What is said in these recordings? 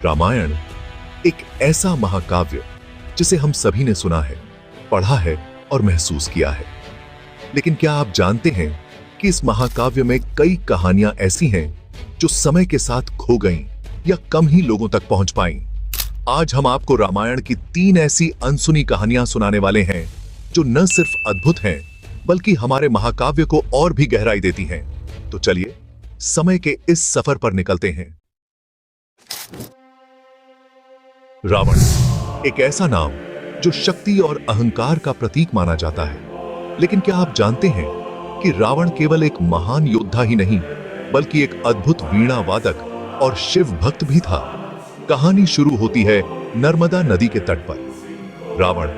रामायण एक ऐसा महाकाव्य जिसे हम सभी ने सुना है, पढ़ा है और महसूस किया है। लेकिन क्या आप जानते हैं कि इस महाकाव्य में कई कहानियां ऐसी हैं जो समय के साथ खो गईं या कम ही लोगों तक पहुंच पाईं। आज हम आपको रामायण की 3 ऐसी अनसुनी कहानियां सुनाने वाले हैं जो न सिर्फ अद्भुत हैं बल्कि हमारे महाकाव्य को और भी गहराई देती हैं। तो चलिए समय के इस सफर पर निकलते हैं। रावण एक ऐसा नाम जो शक्ति और अहंकार का प्रतीक माना जाता है। लेकिन क्या आप जानते हैं कि रावण केवल एक महान योद्धा ही नहीं बल्कि एक अद्भुत वीणा वादक और शिव भक्त भी था। कहानी शुरू होती है नर्मदा नदी के तट पर। रावण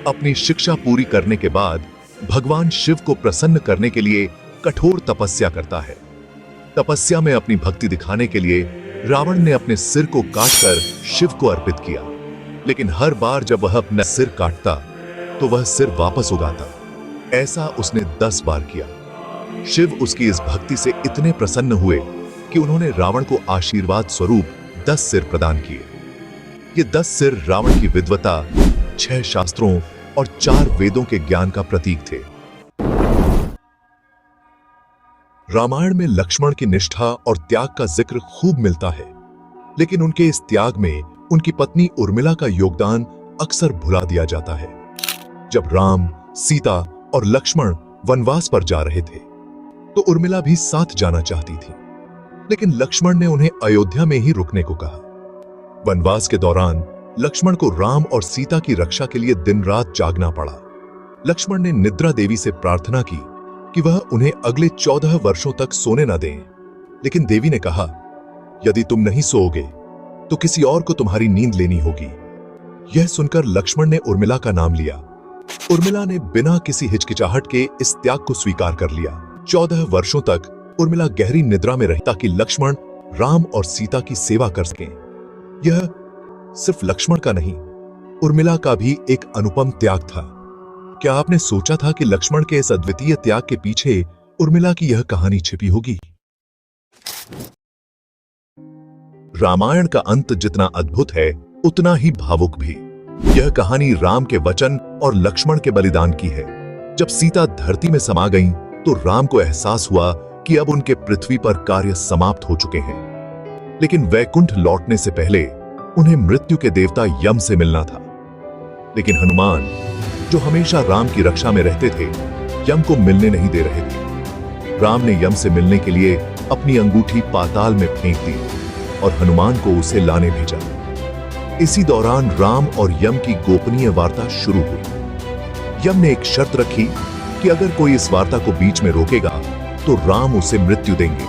अपनी शिक्षा पूरी करने के बाद भगवान शिव को प्रसन्न करने के लिए कठोर तपस्या करता है। तपस्या में अपनी भक्ति दिखाने के लिए रावण ने अपने सिर को काटकर शिव को अर्पित किया। लेकिन हर बार जब वह अपना सिर काटता तो वह सिर वापस उगाता। ऐसा उसने 10 बार किया। शिव उसकी इस भक्ति से इतने प्रसन्न हुए कि उन्होंने रावण को आशीर्वाद स्वरूप 10 सिर प्रदान किए। ये 10 सिर रावण की विद्वता, 6 शास्त्रों और 4 वेदों के ज्ञान का प्रतीक थे। रामायण में लक्ष्मण की निष्ठा और त्याग का जिक्र खूब मिलता है, लेकिन उनके इस त्याग में उनकी पत्नी उर्मिला का योगदान अक्सर भुला दिया जाता है। जब राम, सीता और लक्ष्मण वनवास पर जा रहे थे तो उर्मिला भी साथ जाना चाहती थी, लेकिन लक्ष्मण ने उन्हें अयोध्या में ही रुकने को कहा। वनवास के दौरान लक्ष्मण को राम और सीता की रक्षा के लिए दिन रात जागना पड़ा। लक्ष्मण ने निद्रा देवी से प्रार्थना की कि वह उन्हें अगले 14 वर्षों तक सोने न दें, लेकिन देवी ने कहा, यदि तुम नहीं सोओगे तो किसी और को तुम्हारी नींद लेनी होगी। यह सुनकर लक्ष्मण ने उर्मिला का नाम लिया। उर्मिला ने बिना किसी हिचकिचाहट के इस त्याग को स्वीकार कर लिया। 14 वर्षों तक उर्मिला गहरी निद्रा में रही ताकि लक्ष्मण राम और सीता की सेवा कर सकें। यह सिर्फ लक्ष्मण का नहीं, उर्मिला का भी एक अनुपम त्याग था। क्या आपने सोचा था कि लक्ष्मण के इस अद्वितीय त्याग के पीछे उर्मिला की यह कहानी छिपी होगी? रामायण का अंत जितना अद्भुत है उतना ही भावुक भी। यह कहानी राम के वचन और लक्ष्मण के बलिदान की है। जब सीता धरती में समा गईं, तो राम को एहसास हुआ कि अब उनके पृथ्वी पर कार्य समाप्त हो चुके हैं। लेकिन वैकुंठ लौटने से पहले उन्हें मृत्यु के देवता यम से मिलना था। लेकिन हनुमान, जो हमेशा राम की रक्षा में रहते थे, यम को मिलने नहीं दे रहे थे। राम ने यम से मिलने के लिए अपनी अंगूठी पाताल में फेंक दी और हनुमान को उसे लाने भेजा। इसी दौरान राम और यम की गोपनीय वार्ता शुरू हुई। यम ने एक शर्त रखी कि अगर कोई इस वार्ता को बीच में रोकेगा तो राम उसे मृत्यु देंगे।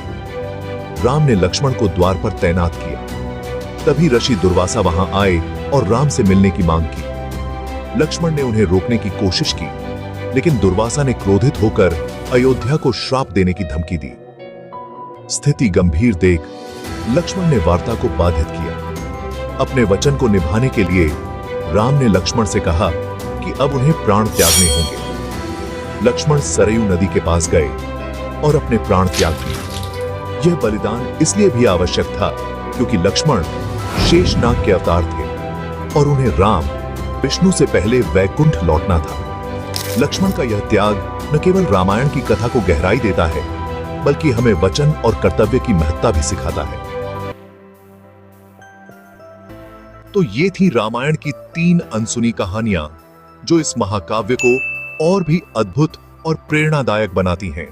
राम ने लक्ष्मण को द्वार पर तैनात किया। तभी ऋषि दुर्वासा वहां आए और राम से मिलने की मांग की। लक्ष्मण ने उन्हें रोकने की कोशिश की, लेकिन दुर्वासा ने क्रोधित होकर अयोध्या को श्राप देने की धमकी दी। स्थिति गंभीर देख लक्ष्मण ने वार्ता को बाधित किया। अपने वचन को निभाने के लिए राम ने लक्ष्मण से कहा कि अब उन्हें प्राण त्यागने होंगे। लक्ष्मण सरयू नदी के पास गए और अपने प्राण त्याग दिए। यह बलिदान इसलिए भी आवश्यक था क्योंकि लक्ष्मण शेषनाग के अवतार थे और उन्हें राम, विष्णु से पहले वैकुंठ लौटना था। लक्ष्मण का यह त्याग न केवल रामायण की कथा को गहराई देता है बल्कि हमें वचन और कर्तव्य की महत्ता भी सिखाता है। तो ये थी रामायण की 3 अनसुनी कहानियां जो इस महाकाव्य को और भी अद्भुत और प्रेरणादायक बनाती हैं।